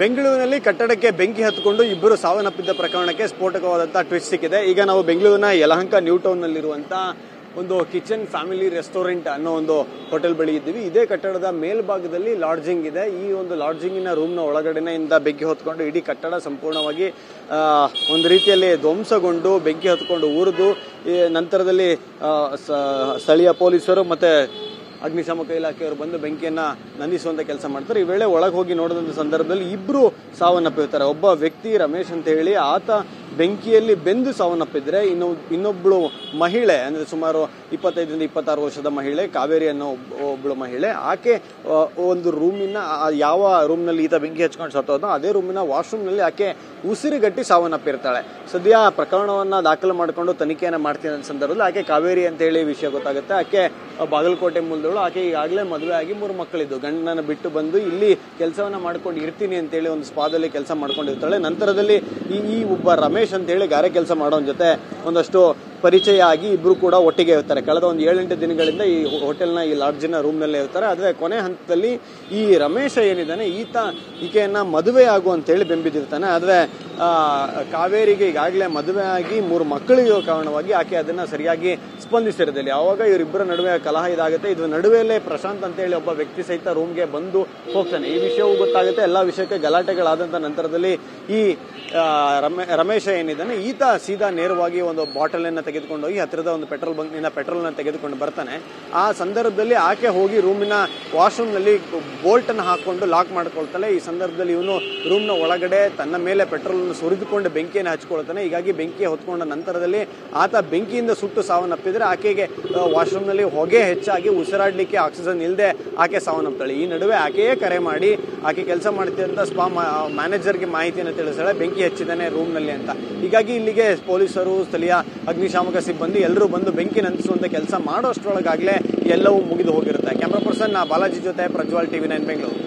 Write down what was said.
ಬೆಂಗಳೂರಿನಲ್ಲಿ ಕಟ್ಟಡಕ್ಕೆ ಬೆಂಕಿ ಹತ್ತಿಕೊಂಡು ಇಬ್ಬರು ಸಾವನ್ನಪ್ಪಿದ್ದ ಪ್ರಕರಣಕ್ಕೆ ಸ್ಫೋಟಕವಾದಂತಹ ಟ್ವಿಸ್ಟ್ ಸಿಕ್ಕಿದೆ. ಈಗ ನಾವು ಬೆಂಗಳೂರಿನ ಯಲಹಂಕ ನ್ಯೂ ಟೌನ್ ನಲ್ಲಿರುವಂತಹ ಒಂದು ಕಿಚನ್ ಫ್ಯಾಮಿಲಿ ರೆಸ್ಟೋರೆಂಟ್ ಅನ್ನೋ ಒಂದು ಹೋಟೆಲ್ ಬಳಿ ಇದ್ದೀವಿ. ಇದೇ ಕಟ್ಟಡದ ಮೇಲ್ಭಾಗದಲ್ಲಿ ಲಾಡ್ಜಿಂಗ್ ಇದೆ. ಈ ಒಂದು ಲಾಡ್ಜಿಂಗಿನ ರೂಮ್ನ ಒಳಗಡೆನೆಯಿಂದ ಬೆಂಕಿ ಹೊತ್ಕೊಂಡು ಇಡೀ ಕಟ್ಟಡ ಸಂಪೂರ್ಣವಾಗಿ ಒಂದು ರೀತಿಯಲ್ಲಿ ಧ್ವಂಸಗೊಂಡು ಬೆಂಕಿ ಹೊತ್ಕೊಂಡು ಉರಿದು ನಂತರದಲ್ಲಿ ಸ್ಥಳೀಯ ಪೊಲೀಸರು ಮತ್ತೆ ಅಗ್ನಿಶಾಮಕ ಇಲಾಖೆಯವರು ಬಂದು ಬೆಂಕಿಯನ್ನ ನಂದಿಸುವಂತ ಕೆಲಸ ಮಾಡ್ತಾರೆ. ಈ ವೇಳೆ ಒಳಗೆ ಹೋಗಿ ನೋಡಿದಂತ ಸಂದರ್ಭದಲ್ಲಿ ಇಬ್ರು ಸಾವನ್ನಪ್ಪಿರ್ತಾರೆ. ಒಬ್ಬ ವ್ಯಕ್ತಿ ರಮೇಶ್ ಅಂತ ಹೇಳಿ ಆತ ಬೆಂಕಿಯಲ್ಲಿ ಬೆಂದು ಸಾವನ್ನಪ್ಪಿದ್ರೆ ಇನ್ನೊಬ್ಳು ಮಹಿಳೆ ಅಂದ್ರೆ ಸುಮಾರು 25ರಿಂದ 26 ವರ್ಷದ ಮಹಿಳೆ ಕಾವೇರಿ ಅನ್ನೋ ಒಬ್ಳು ಮಹಿಳೆ, ಆಕೆ ಒಂದು ರೂಮಿನ ಯಾವ ರೂಮ್ನಲ್ಲಿ ಈತ ಬೆಂಕಿ ಹಚ್ಕೊಂಡು ಸತ್ತೋದ ಅದೇ ರೂಮಿನ ವಾಶ್ರೂಮ್ ನಲ್ಲಿ ಆಕೆ ಉಸಿರುಗಟ್ಟಿ ಸಾವನ್ನಪ್ಪಿರ್ತಾಳೆ. ಸದ್ಯ ಪ್ರಕರಣವನ್ನ ದಾಖಲು ಮಾಡಿಕೊಂಡು ತನಿಖೆಯನ್ನ ಮಾಡ್ತೀನಿ ಅನ್ನೋ ಸಂದರ್ಭದಲ್ಲಿ ಆಕೆ ಕಾವೇರಿ ಅಂತ ಹೇಳಿ ವಿಷಯ ಗೊತ್ತಾಗುತ್ತೆ. ಆಕೆ ಬಾಗಲಕೋಟೆ ಮೂಲದವಳು. ಆಕೆ ಈಗಾಗಲೇ ಮದುವೆ ಆಗಿ 3 ಮಕ್ಕಳಿದ್ದು. ಗಂಡನ ಬಿಟ್ಟು ಬಂದು ಇಲ್ಲಿ ಕೆಲಸವನ್ನ ಮಾಡ್ಕೊಂಡು ಇರ್ತೀನಿ ಅಂತ ಹೇಳಿ ಒಂದು ಸ್ಪಾದಲ್ಲಿ ಕೆಲಸ ಮಾಡ್ಕೊಂಡಿರ್ತಾಳೆ. ನಂತರದಲ್ಲಿ ಈ ಒಬ್ಬ ರಮೇಶ್ ಅಂತ ಹೇಳಿ ಗಾರೆ ಕೆಲಸ ಮಾಡೋನ್ ಜೊತೆ ಒಂದಷ್ಟು ಪರಿಚಯ ಆಗಿ ಇಬ್ರು ಕೂಡ ಒಟ್ಟಿಗೆ ಇರ್ತಾರೆ. ಕಳೆದ ಒಂದು 7-8 ದಿನಗಳಿಂದ ಈ ಹೋಟೆಲ್ನ ಈ ಲಾಡ್ಜಿನ ರೂಮ್ ನಲ್ಲೇ ಇರ್ತಾರೆ. ಆದ್ರೆ ಕೊನೆ ಹಂತದಲ್ಲಿ ಈ ರಮೇಶ ಏನಿದ್ದಾನೆ ಈಕೆಯನ್ನ ಮದುವೆ ಆಗು ಅಂತ ಹೇಳಿ ಬೆಂಬಿದಿರ್ತಾನೆ. ಆದ್ರೆ ಕಾವೇರಿಗೆ ಈಗಾಗಲೇ ಮದುವೆ ಆಗಿ 3 ಮಕ್ಕಳಿಗೆ ಕಾರಣವಾಗಿ ಆಕೆ ಅದನ್ನ ಸರಿಯಾಗಿ ಸ್ಪಂದಿಸಿರೋದಿಲ್ಲ. ಯಾವಾಗ ಇವರಿಬ್ಬರ ನಡುವೆ ಕಲಹ ಇದಾಗುತ್ತೆ. ಇದ್ರ ನಡುವೆಯಲ್ಲೇ ಪ್ರಶಾಂತ್ ಅಂತ ಹೇಳಿ ಒಬ್ಬ ವ್ಯಕ್ತಿ ಸಹಿತ ರೂಮ್ಗೆ ಬಂದು ಹೋಗ್ತಾನೆ. ಈ ವಿಷಯವೂ ಗೊತ್ತಾಗುತ್ತೆ. ಎಲ್ಲಾ ವಿಷಯಕ್ಕೆ ಗಲಾಟೆಗಳಾದಂತ ನಂತರದಲ್ಲಿ ಈ ರಮೇಶ ಏನಿದ್ದಾನೆ ಈತ ಸೀದಾ ನೇರವಾಗಿ ಒಂದು ಬಾಟಲ್ ಅನ್ನ ತೆಗೆದುಕೊಂಡು ಹೋಗಿ ಹತ್ತಿರದ ಒಂದು ಪೆಟ್ರೋಲ್ ಬಂಕ್ ನಿಂದ ಪೆಟ್ರೋಲ್ ನ ತೆಗೆದುಕೊಂಡು ಬರ್ತಾನೆ. ಆ ಸಂದರ್ಭದಲ್ಲಿ ಆಕೆ ಹೋಗಿ ರೂಮಿನ ವಾಶ್ರೂಮ್ ನಲ್ಲಿ ಬೋಲ್ಟ್ ಅನ್ನು ಹಾಕೊಂಡು ಲಾಕ್ ಮಾಡ್ಕೊಳ್ತಾಳೆ. ಈ ಸಂದರ್ಭದಲ್ಲಿ ಇವನು ರೂಮ್ ನ ಒಳಗಡೆ ತನ್ನ ಮೇಲೆ ಪೆಟ್ರೋಲ್ ಅನ್ನು ಸುರಿದುಕೊಂಡು ಬೆಂಕಿಯನ್ನು ಹಚ್ಕೊಳ್ತಾನೆ. ಹೀಗಾಗಿ ಬೆಂಕಿ ಹೊತ್ಕೊಂಡ ನಂತರದಲ್ಲಿ ಆತ ಬೆಂಕಿಯಿಂದ ಸುಟ್ಟು ಸಾವನ್ನಪ್ಪಿದ್ರೆ ಆಕೆಗೆ ವಾಶ್ರೂಮ್ ನಲ್ಲಿ ಹೊಗೆ ಹೆಚ್ಚಾಗಿ ಉಸಿರಾಡ್ಲಿಕ್ಕೆ ಆಕ್ಸಿಜನ್ ಇಲ್ಲದೆ ಆಕೆ ಸಾವನ್ನಪ್ತಾಳೆ. ಈ ನಡುವೆ ಆಕೆಯೇ ಕರೆ ಮಾಡಿ ಆಕೆ ಕೆಲಸ ಮಾಡ್ತಿದ್ದಂತ ಸ್ಪಾ ಮ್ಯಾನೇಜರ್ಗೆ ಮಾಹಿತಿಯನ್ನು ತಿಳಿಸ್ತಾಳೆ ಬೆಂಕಿ ಹಚ್ಚಿದ್ದಾನೆ ರೂಮ್ ನಲ್ಲಿ ಅಂತ. ಹೀಗಾಗಿ ಇಲ್ಲಿಗೆ ಪೊಲೀಸರು ಸ್ಥಳೀಯ ಅಗ್ನಿಶಾಮಕ ಸಿಬ್ಬಂದಿ ಎಲ್ಲರೂ ಬಂದು ಬೆಂಕಿ ನಂದಿಸುವಂತ ಕೆಲಸ ಮಾಡೋಷ್ಟರೊಳಗಾಗ್ಲೇ ಎಲ್ಲವೂ ಮುಗಿದು ಹೋಗಿರುತ್ತೆ. ಕ್ಯಾಮರಾ ಪರ್ಸನ್ ಬಾಲಾಜಿ ಜೊತೆ ಪ್ರಜ್ವಲ್ TV9 ಬೆಂಗಳೂರು.